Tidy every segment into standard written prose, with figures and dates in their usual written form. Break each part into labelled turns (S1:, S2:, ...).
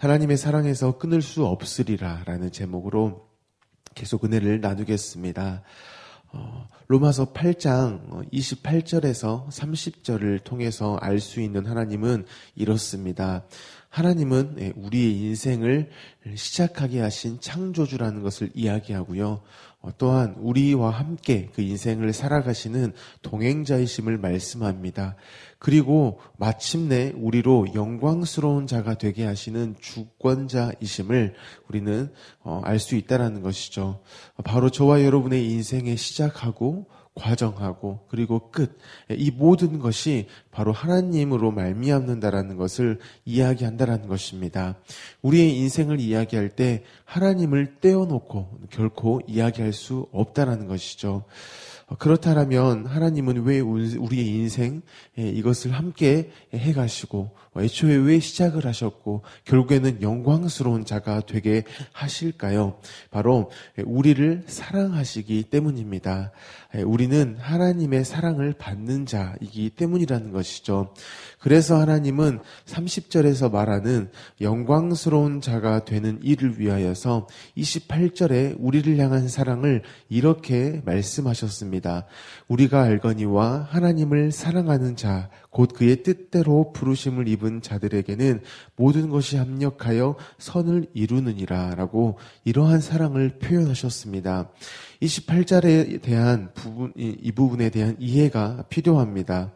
S1: 하나님의 사랑에서 끊을 수 없으리라 라는 제목으로 계속 은혜를 나누겠습니다. 로마서 8장 28절에서 30절을 통해서 알 수 있는 하나님은 이렇습니다. 하나님은 우리의 인생을 시작하게 하신 창조주라는 것을 이야기하고요. 또한 우리와 함께 그 인생을 살아가시는 동행자이심을 말씀합니다. 그리고 마침내 우리로 영광스러운 자가 되게 하시는 주권자이심을 우리는 알 수 있다는 것이죠. 바로 저와 여러분의 인생의 시작하고 과정하고 그리고 끝, 이 모든 것이 바로 하나님으로 말미암는다라는 것을 이야기한다라는 것입니다. 우리의 인생을 이야기할 때 하나님을 떼어놓고 결코 이야기할 수 없다라는 것이죠. 그렇다면 하나님은 왜 우리의 인생 이것을 함께 해가시고 애초에 왜 시작을 하셨고 결국에는 영광스러운 자가 되게 하실까요? 바로 우리를 사랑하시기 때문입니다. 우리는 하나님의 사랑을 받는 자이기 때문이라는 것이죠. 그래서 하나님은 30절에서 말하는 영광스러운 자가 되는 이를 위하여서 28절에 우리를 향한 사랑을 이렇게 말씀하셨습니다. 우리가 알거니와 하나님을 사랑하는 자, 곧 그의 뜻대로 부르심을 입은 자들에게는 모든 것이 합력하여 선을 이루느니라 라고 이러한 사랑을 표현하셨습니다. 28절에 대한 이 부분에 대한 이해가 필요합니다.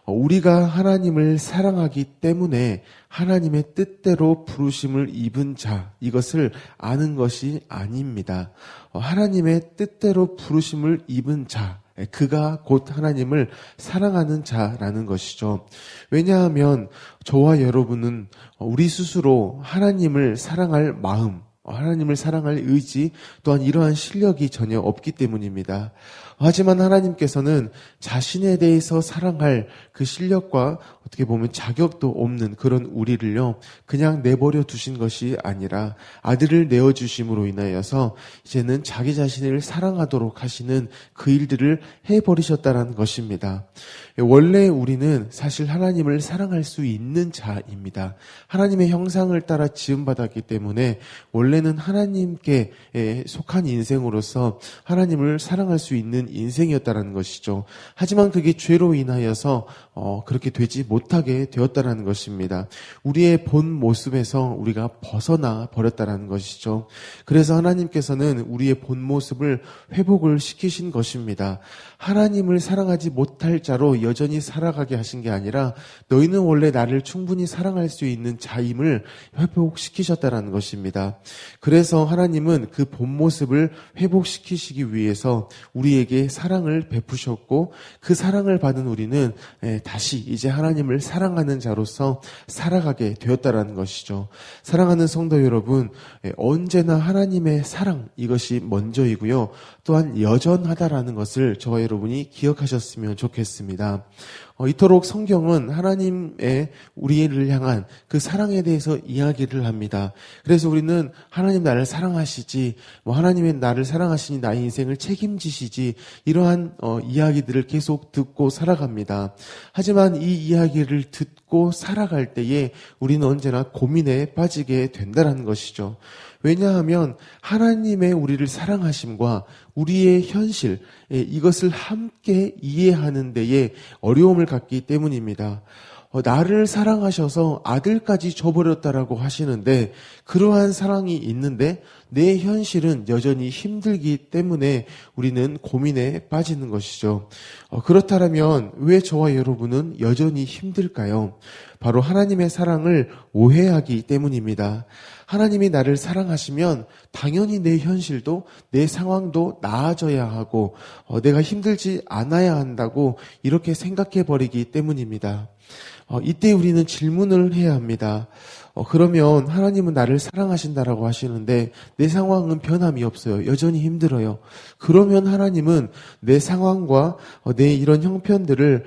S1: 우리가 하나님을 사랑하기 때문에 하나님의 뜻대로 부르심을 입은 자, 이것을 아는 것이 아닙니다. 하나님의 뜻대로 부르심을 입은 자, 그가 곧 하나님을 사랑하는 자라는 것이죠. 왜냐하면 저와 여러분은 우리 스스로 하나님을 사랑할 마음, 하나님을 사랑할 의지, 또한 이러한 실력이 전혀 없기 때문입니다. 하지만 하나님께서는 자신에 대해서 사랑할 그 실력과 어떻게 보면 자격도 없는 그런 우리를요, 그냥 내버려 두신 것이 아니라 아들을 내어주심으로 인하여서 이제는 자기 자신을 사랑하도록 하시는 그 일들을 해버리셨다는 것입니다. 원래 우리는 사실 하나님을 사랑할 수 있는 자입니다. 하나님의 형상을 따라 지음받았기 때문에 원래는 하나님께 속한 인생으로서 하나님을 사랑할 수 있는 인생이었다는 것이죠. 하지만 그게 죄로 인하여서 그렇게 되지 못하게 되었다는 것입니다. 우리의 본 모습에서 우리가 벗어나 버렸다는 것이죠. 그래서 하나님께서는 우리의 본 모습을 회복을 시키신 것입니다. 하나님을 사랑하지 못할 자로 여전히 살아가게 하신 게 아니라 너희는 원래 나를 충분히 사랑할 수 있는 자임을 회복시키셨다는 것입니다. 그래서 하나님은 그 본 모습을 회복시키시기 위해서 우리에게 사랑을 베푸셨고 그 사랑을 받은 우리는 다시 이제 하나님을 사랑하는 자로서 살아가게 되었다는 것이죠. 사랑하는 성도 여러분, 언제나 하나님의 사랑 이것이 먼저이고요. 또한 여전하다라는 것을 저와 여러분이 기억하셨으면 좋겠습니다. 이토록 성경은 하나님의 우리를 향한 그 사랑에 대해서 이야기를 합니다. 그래서 우리는 하나님 나를 사랑하시지, 하나님의 나를 사랑하시니 나의 인생을 책임지시지, 이러한 이야기들을 계속 듣고 살아갑니다. 하지만 이 이야기를 듣고 살아갈 때에 우리는 언제나 고민에 빠지게 된다는 것이죠. 왜냐하면 하나님의 우리를 사랑하심과 우리의 현실, 이것을 함께 이해하는 데에 어려움을 갖기 때문입니다. 나를 사랑하셔서 아들까지 줘버렸다라고 하시는데 그러한 사랑이 있는데 내 현실은 여전히 힘들기 때문에 우리는 고민에 빠지는 것이죠. 그렇다면 왜 저와 여러분은 여전히 힘들까요? 바로 하나님의 사랑을 오해하기 때문입니다. 하나님이 나를 사랑하시면 당연히 내 현실도 내 상황도 나아져야 하고 내가 힘들지 않아야 한다고 이렇게 생각해 버리기 때문입니다. 이때 우리는 질문을 해야 합니다. 그러면 하나님은 나를 사랑하신다라고 하시는데 내 상황은 변함이 없어요. 여전히 힘들어요. 그러면 하나님은 내 상황과 내 이런 형편들을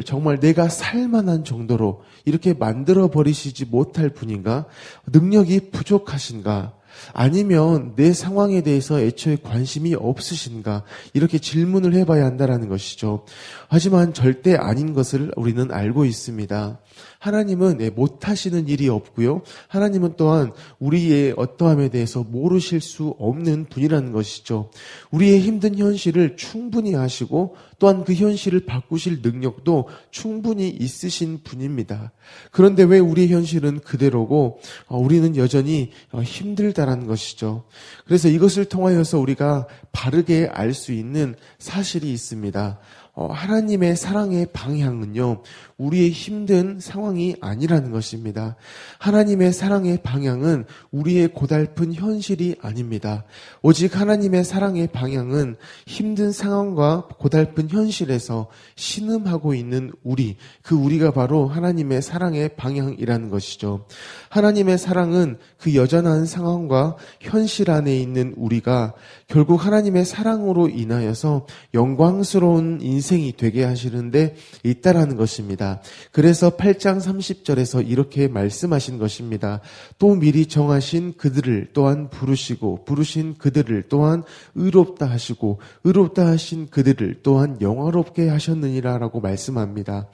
S1: 정말 내가 살만한 정도로 이렇게 만들어 버리시지 못할 분인가? 능력이 부족하신가? 아니면 내 상황에 대해서 애초에 관심이 없으신가? 이렇게 질문을 해봐야 한다는 것이죠. 하지만 절대 아닌 것을 우리는 알고 있습니다. 하나님은 못하시는 일이 없고요. 하나님은 또한 우리의 어떠함에 대해서 모르실 수 없는 분이라는 것이죠. 우리의 힘든 현실을 충분히 아시고 또한 그 현실을 바꾸실 능력도 충분히 있으신 분입니다. 그런데 왜 우리의 현실은 그대로고 우리는 여전히 힘들다라는 것이죠. 그래서 이것을 통하여서 우리가 바르게 알 수 있는 사실이 있습니다. 하나님의 사랑의 방향은요, 우리의 힘든 상황이 아니라는 것입니다. 하나님의 사랑의 방향은 우리의 고달픈 현실이 아닙니다. 오직 하나님의 사랑의 방향은 힘든 상황과 고달픈 현실에서 신음하고 있는 우리, 그 우리가 바로 하나님의 사랑의 방향이라는 것이죠. 하나님의 사랑은 그 여전한 상황과 현실 안에 있는 우리가 결국 하나님의 사랑으로 인하여서 영광스러운 인생이 되게 하시는데 있다라는 것입니다. 그래서 8장 30절에서 이렇게 말씀하신 것입니다. 또 미리 정하신 그들을 또한 부르시고 부르신 그들을 또한 의롭다 하시고 의롭다 하신 그들을 또한 영화롭게 하셨느니라 라고 말씀합니다.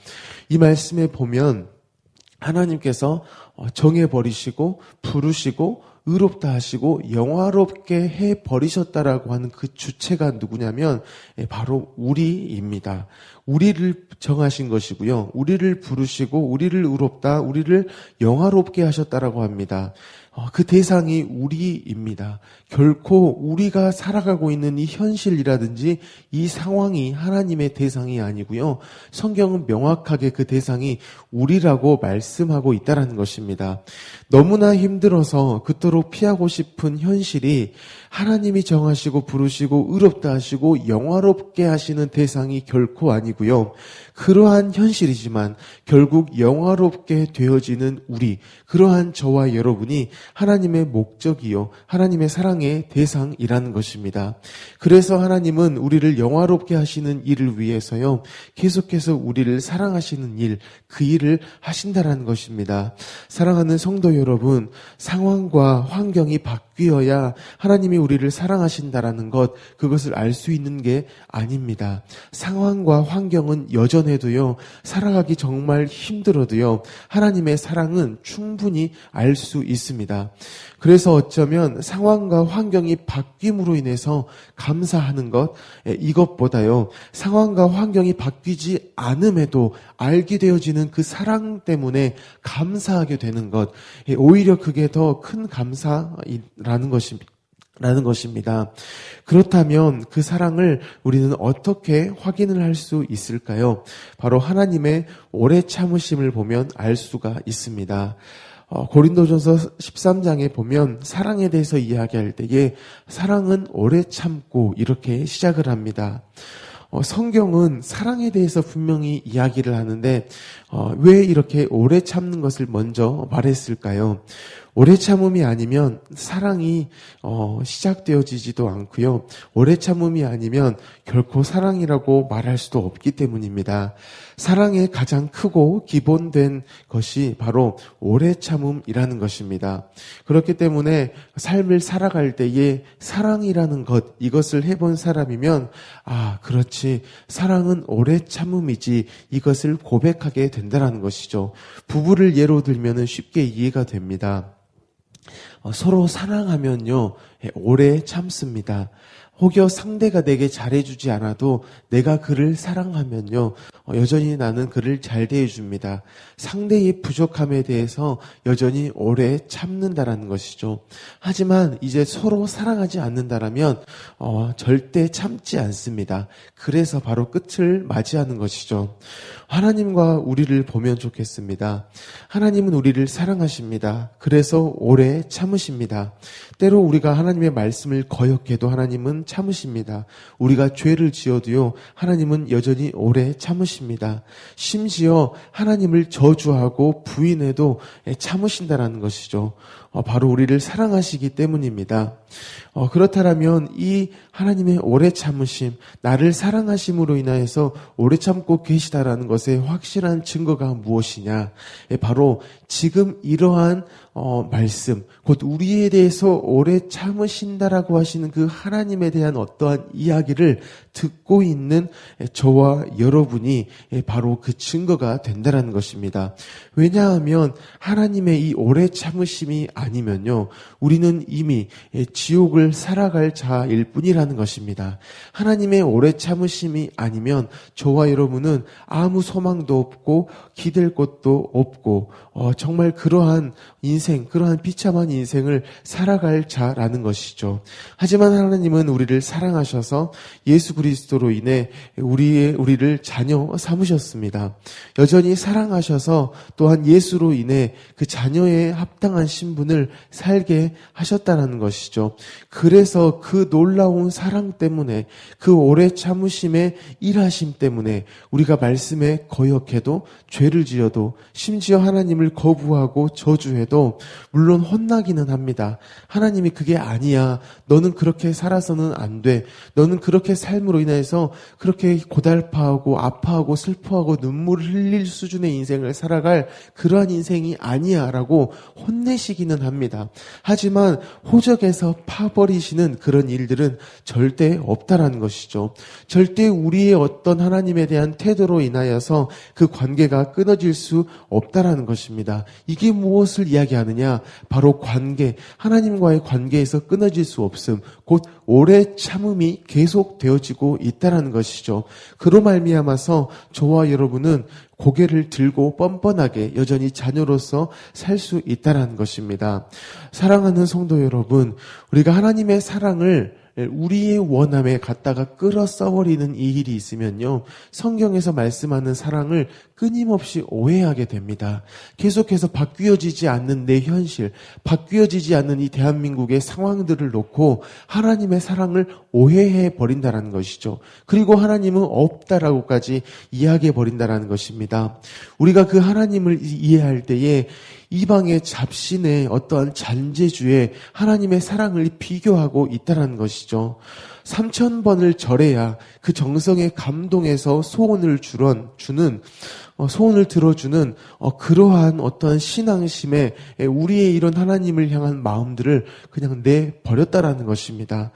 S1: 이 말씀에 보면 하나님께서 정해버리시고 부르시고 의롭다 하시고 영화롭게 해버리셨다라고 하는 그 주체가 누구냐면 바로 우리입니다. 우리를 정하신 것이고요. 우리를 부르시고 우리를 의롭다, 우리를 영화롭게 하셨다라고 합니다. 그 대상이 우리입니다. 결코 우리가 살아가고 있는 이 현실이라든지 이 상황이 하나님의 대상이 아니고요. 성경은 명확하게 그 대상이 우리라고 말씀하고 있다는 것입니다. 너무나 힘들어서 그토록 피하고 싶은 현실이 하나님이 정하시고 부르시고 의롭다 하시고 영화롭게 하시는 대상이 결코 아니고요. 그러한 현실이지만 결국 영화롭게 되어지는 우리, 그러한 저와 여러분이 하나님의 목적이요, 하나님의 사랑의 대상이라는 것입니다. 그래서 하나님은 우리를 영화롭게 하시는 일을 위해서요, 계속해서 우리를 사랑하시는 일, 그 일을 하신다라는 것입니다. 사랑하는 성도 여러분, 상황과 환경이 바뀌어야 하나님이 우리를 사랑하신다라는 것, 그것을 알 수 있는 게 아닙니다. 상황과 환경은 여전해도요, 살아가기 정말 힘들어도요, 하나님의 사랑은 충분히 알 수 있습니다. 그래서 어쩌면 상황과 환경이 바뀜으로 인해서 감사하는 것, 이것보다요, 상황과 환경이 바뀌지 않음에도 알게 되어지는 그 사랑 때문에 감사하게 되는 것, 오히려 그게 더 큰 감사라는 것입니다. 그렇다면 그 사랑을 우리는 어떻게 확인을 할 수 있을까요? 바로 하나님의 오래 참으심을 보면 알 수가 있습니다. 고린도전서 13장에 보면 사랑에 대해서 이야기할 때에 사랑은 오래 참고 이렇게 시작을 합니다. 성경은 사랑에 대해서 분명히 이야기를 하는데 왜 이렇게 오래 참는 것을 먼저 말했을까요? 오래 참음이 아니면 사랑이 시작되어지지도 않고요. 오래 참음이 아니면 결코 사랑이라고 말할 수도 없기 때문입니다. 사랑의 가장 크고 기본된 것이 바로 오래 참음이라는 것입니다. 그렇기 때문에 삶을 살아갈 때에 사랑이라는 것, 이것을 해본 사람이면 그렇지, 사랑은 오래 참음이지, 이것을 고백하게 된다는 것이죠. 부부를 예로 들면 쉽게 이해가 됩니다. 서로 사랑하면요, 오래 참습니다. 혹여 상대가 내게 잘해주지 않아도 내가 그를 사랑하면요, 여전히 나는 그를 잘 대해줍니다. 상대의 부족함에 대해서 여전히 오래 참는다라는 것이죠. 하지만 이제 서로 사랑하지 않는다라면 절대 참지 않습니다. 그래서 바로 끝을 맞이하는 것이죠. 하나님과 우리를 보면 좋겠습니다. 하나님은 우리를 사랑하십니다. 그래서 오래 참으십니다. 때로 우리가 하나님의 말씀을 거역해도 하나님은 참으십니다. 우리가 죄를 지어도요, 하나님은 여전히 오래 참으십니다. 심지어 하나님을 저주하고 부인해도 참으신다라는 것이죠. 바로 우리를 사랑하시기 때문입니다. 그렇다면 이 하나님의 오래 참으심, 나를 사랑하심으로 인하여서 오래 참고 계시다라는 것의 확실한 증거가 무엇이냐? 바로 지금 이러한 말씀, 곧 우리에 대해서 오래 참으신다라고 하시는 그 하나님에 대한 어떠한 이야기를 듣고 있는 저와 여러분이 바로 그 증거가 된다는 것입니다. 왜냐하면 하나님의 이 오래 참으심이 아니면요, 우리는 이미 지옥을 살아갈 자일 뿐이라는 것입니다. 하나님의 오래 참으심이 아니면 저와 여러분은 아무 소망도 없고 기댈 곳도 없고 정말 그러한 인생, 그러한 비참한 인생을 살아갈 자라는 것이죠. 하지만 하나님은 우리를 사랑하셔서 예수 그리스도로 인해 우리를 자녀 삼으셨습니다. 여전히 사랑하셔서 또한 예수로 인해 그 자녀에 합당한 신분을 살게 하셨다는 것이죠. 그래서 그 놀라운 사랑 때문에, 그 오래 참으심의 일하심 때문에 우리가 말씀에 거역해도, 죄를 지어도, 심지어 하나님을 거부하고 저주해도 물론 혼나기는 합니다. 하나님이 그게 아니야, 너는 그렇게 살아서는 안 돼, 너는 그렇게 삶으로 인해서 그렇게 고달파하고 아파하고 슬퍼하고 눈물을 흘릴 수준의 인생을 살아갈 그러한 인생이 아니야 라고 혼내시기는 합니다. 하지만 호적에서 파버리시는 그런 일들은 절대 없다라는 것이죠. 절대 우리의 어떤 하나님에 대한 태도로 인하여서 그 관계가 끊어질 수 없다라는 것입니다. 이게 무엇을 이야기하느냐? 바로 관계, 하나님과의 관계에서 끊어질 수 없음, 곧 오래 참음이 계속되어지고 있다라는 것이죠. 그로 말미암아서 저와 여러분은 고개를 들고 뻔뻔하게 여전히 자녀로서 살 수 있다라는 것입니다. 사랑하는 성도 여러분, 우리가 하나님의 사랑을 우리의 원함에 갖다가 끌어 써버리는 이 일이 있으면요, 성경에서 말씀하는 사랑을 끊임없이 오해하게 됩니다. 계속해서 바뀌어지지 않는 내 현실, 바뀌어지지 않는 이 대한민국의 상황들을 놓고 하나님의 사랑을 오해해 버린다는 것이죠. 그리고 하나님은 없다라고까지 이야기해 버린다는 것입니다. 우리가 그 하나님을 이해할 때에 이방의 잡신의 어떠한 잔재주에 하나님의 사랑을 비교하고 있다는 것이죠. 3000번을 절해야 그 정성의 감동에서 소원을 소원을 들어주는 그러한 어떠한 신앙심에 우리의 이런 하나님을 향한 마음들을 그냥 내버렸다라는 것입니다.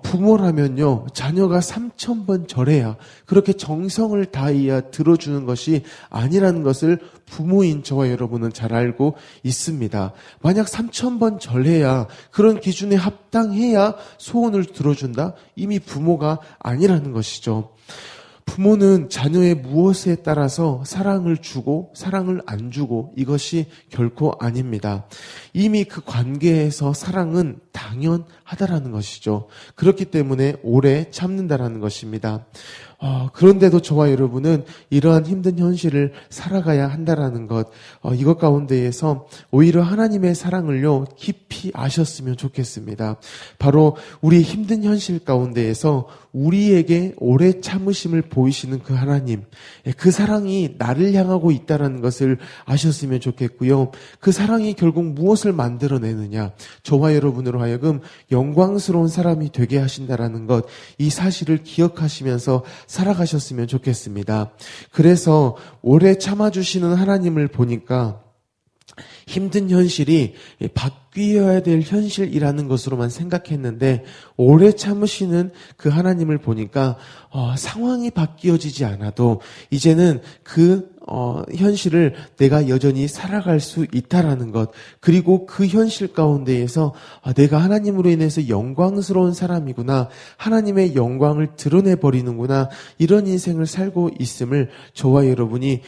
S1: 부모라면요, 자녀가 3000번 절해야, 그렇게 정성을 다해야 들어주는 것이 아니라는 것을 부모인 저와 여러분은 잘 알고 있습니다. 만약 3000번 절해야, 그런 기준에 합당해야 소원을 들어준다? 이미 부모가 아니라는 것이죠. 부모는 자녀의 무엇에 따라서 사랑을 주고 사랑을 안 주고 이것이 결코 아닙니다. 이미 그 관계에서 사랑은 당연하다라는 것이죠. 그렇기 때문에 오래 참는다라는 것입니다. 그런데도 저와 여러분은 이러한 힘든 현실을 살아가야 한다라는 것, 이것 가운데에서 오히려 하나님의 사랑을요, 깊이 아셨으면 좋겠습니다. 바로 우리 힘든 현실 가운데에서 우리에게 오래 참으심을 보이시는 그 하나님, 그 사랑이 나를 향하고 있다는 것을 아셨으면 좋겠고요. 그 사랑이 결국 무엇을 만들어내느냐, 저와 여러분으로 하여금 영광스러운 사람이 되게 하신다라는 것, 이 사실을 기억하시면서 살아가셨으면 좋겠습니다. 그래서 오래 참아주시는 하나님을 보니까 힘든 현실이 바뀌어야 될 현실이라는 것으로만 생각했는데, 오래 참으시는 그 하나님을 보니까 상황이 바뀌어지지 않아도 이제는 그 현실을 내가 여전히 살아갈 수 있다라는 것, 그리고 그 현실 가운데에서 내가 하나님으로 인해서 영광스러운 사람이구나, 하나님의 영광을 드러내버리는구나, 이런 인생을 살고 있음을 저와 여러분이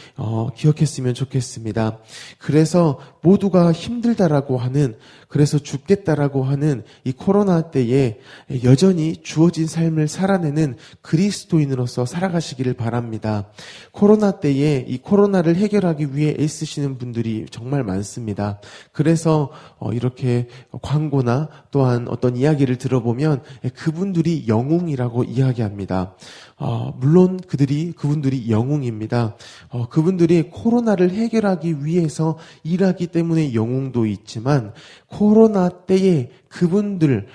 S1: 기억했으면 좋겠습니다. 그래서 모두가 힘들다라고 하는, 그래서 죽겠다라고 하는 이 코로나 때에 여전히 주어진 삶을 살아내는 그리스도인으로서 살아가시기를 바랍니다. 코로나 때에 이 코로나를 해결하기 위해 애쓰시는 분들이 정말 많습니다. 그래서 이렇게 광고나 또한 어떤 이야기를 들어보면 그분들이 영웅이라고 이야기합니다. 물론 그분들이 영웅입니다. 그분들이 코로나를 해결하기 위해서 일하기 때문에 영웅도 있지만, 코로나 때에 그분들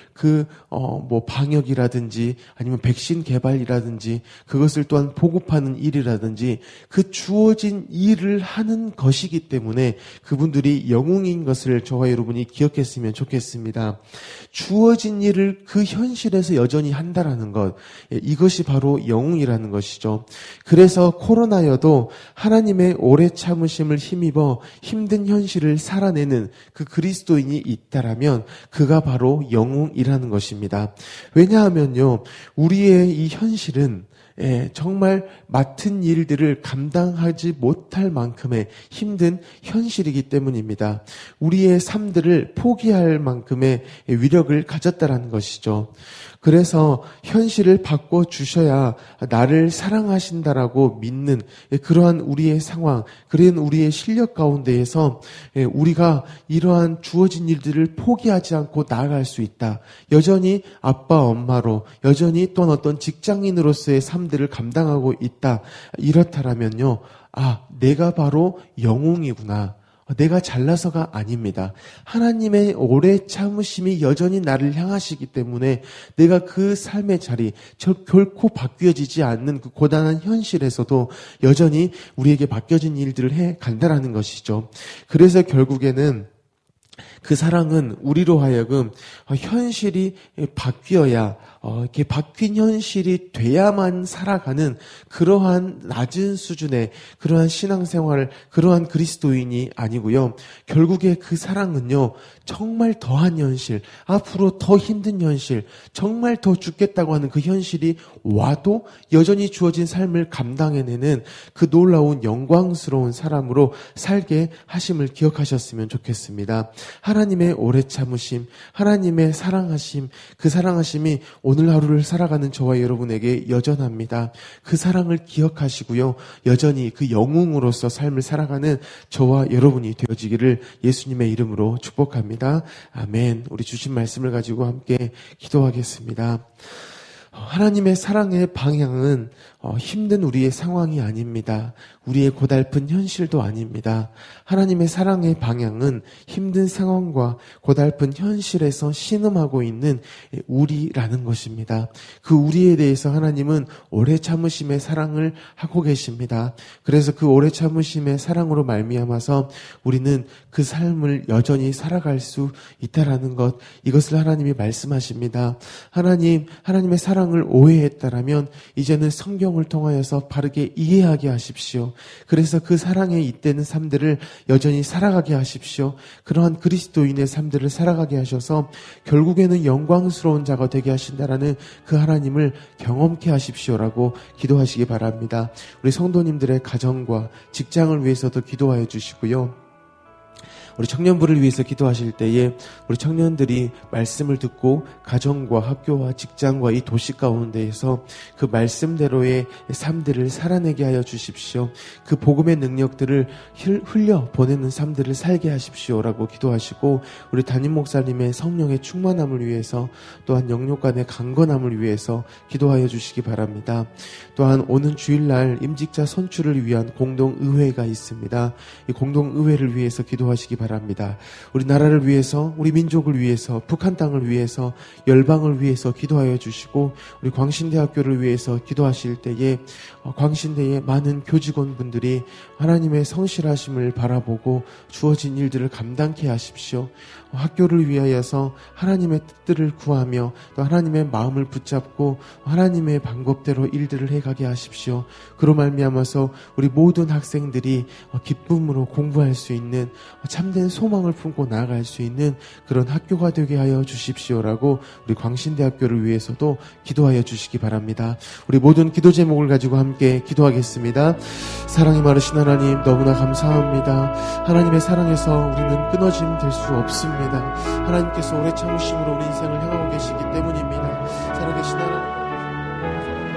S1: 방역이라든지 아니면 백신 개발이라든지 그것을 또한 보급하는 일이라든지 그 주어진 일을 하는 것이기 때문에 그분들이 영웅인 것을 저와 여러분이 기억했으면 좋겠습니다. 주어진 일을 그 현실에서 여전히 한다라는 것, 이것이 바로 영웅이라는 것이죠. 그래서 코로나여도 하나님의 오래 참으심을 힘입어 힘든 현실을 살아내는 그 그리스도인이 있다라면 그가 바로 영웅이라는 것입니다. 왜냐하면요, 우리의 이 현실은 정말 맡은 일들을 감당하지 못할 만큼의 힘든 현실이기 때문입니다. 우리의 삶들을 포기할 만큼의 위력을 가졌다라는 것이죠. 그래서 현실을 바꿔주셔야 나를 사랑하신다라고 믿는 그러한 우리의 상황, 그런 우리의 실력 가운데에서 우리가 이러한 주어진 일들을 포기하지 않고 나아갈 수 있다. 여전히 아빠, 엄마로, 여전히 또한 어떤 직장인으로서의 삶들을 감당하고 있다. 이렇다라면요, 내가 바로 영웅이구나. 내가 잘나서가 아닙니다. 하나님의 오래 참으심이 여전히 나를 향하시기 때문에 내가 그 삶의 자리, 결코 바뀌어지지 않는 그 고단한 현실에서도 여전히 우리에게 맡겨진 일들을 해 간다라는 것이죠. 그래서 결국에는 그 사랑은 우리로 하여금 현실이 바뀌어야 이렇게 바뀐 현실이 돼야만 살아가는 그러한 낮은 수준의 그러한 신앙생활, 그러한 그리스도인이 아니고요. 결국에 그 사랑은요, 정말 더한 현실, 앞으로 더 힘든 현실, 정말 더 죽겠다고 하는 그 현실이 와도 여전히 주어진 삶을 감당해내는 그 놀라운 영광스러운 사람으로 살게 하심을 기억하셨으면 좋겠습니다. 하나님의 오래 참으심, 하나님의 사랑하심, 그 사랑하심이 오늘 하루를 살아가는 저와 여러분에게 여전합니다. 그 사랑을 기억하시고요. 여전히 그 영웅으로서 삶을 살아가는 저와 여러분이 되어지기를 예수님의 이름으로 축복합니다. 아멘. 우리 주신 말씀을 가지고 함께 기도하겠습니다. 하나님의 사랑의 방향은 힘든 우리의 상황이 아닙니다. 우리의 고달픈 현실도 아닙니다. 하나님의 사랑의 방향은 힘든 상황과 고달픈 현실에서 신음하고 있는 우리라는 것입니다. 그 우리에 대해서 하나님은 오래 참으심의 사랑을 하고 계십니다. 그래서 그 오래 참으심의 사랑으로 말미암아서 우리는 그 삶을 여전히 살아갈 수 있다라는 것, 이것을 하나님이 말씀하십니다. 하나님의 사랑을 오해했다라면 이제는 성경을 통하여서 바르게 이해하게 하십시오. 그래서 그 사랑에 잇대는 삶들을 여전히 살아가게 하십시오. 그러한 그리스도인의 삶들을 살아가게 하셔서 결국에는 영광스러운 자가 되게 하신다라는 그 하나님을 경험케 하십시오라고 기도하시기 바랍니다. 우리 성도님들의 가정과 직장을 위해서도 기도하여 주시고요. 우리 청년부를 위해서 기도하실 때에 우리 청년들이 말씀을 듣고 가정과 학교와 직장과 이 도시 가운데에서 그 말씀대로의 삶들을 살아내게 하여 주십시오. 그 복음의 능력들을 흘려 보내는 삶들을 살게 하십시오라고 기도하시고, 우리 담임 목사님의 성령의 충만함을 위해서, 또한 영육간의 강건함을 위해서 기도하여 주시기 바랍니다. 또한 오는 주일날 임직자 선출을 위한 공동의회가 있습니다. 이 공동의회를 위해서 기도하시기 바랍니다. 우리 나라를 위해서, 우리 민족을 위해서, 북한 땅을 위해서, 열방을 위해서 기도하여 주시고, 우리 광신대학교를 위해서 기도하실 때에 광신대의 많은 교직원분들이 하나님의 성실하심을 바라보고 주어진 일들을 감당케 하십시오. 학교를 위하여서 하나님의 뜻들을 구하며 또 하나님의 마음을 붙잡고 하나님의 방법대로 일들을 해가게 하십시오. 그로 말미암아서 우리 모든 학생들이 기쁨으로 공부할 수 있는, 참된 소망을 품고 나아갈 수 있는 그런 학교가 되게 하여 주십시오라고 우리 광신대학교를 위해서도 기도하여 주시기 바랍니다. 우리 모든 기도 제목을 가지고 함께 기도하겠습니다. 사랑이 많으신 하나님, 너무나 감사합니다. 하나님의 사랑에서 우리는 끊어짐 될 수 없습니다. 하나님께서 오래 참으심으로 우리 인생을 향하고 계시기 때문입니다. 살아계신 하나님,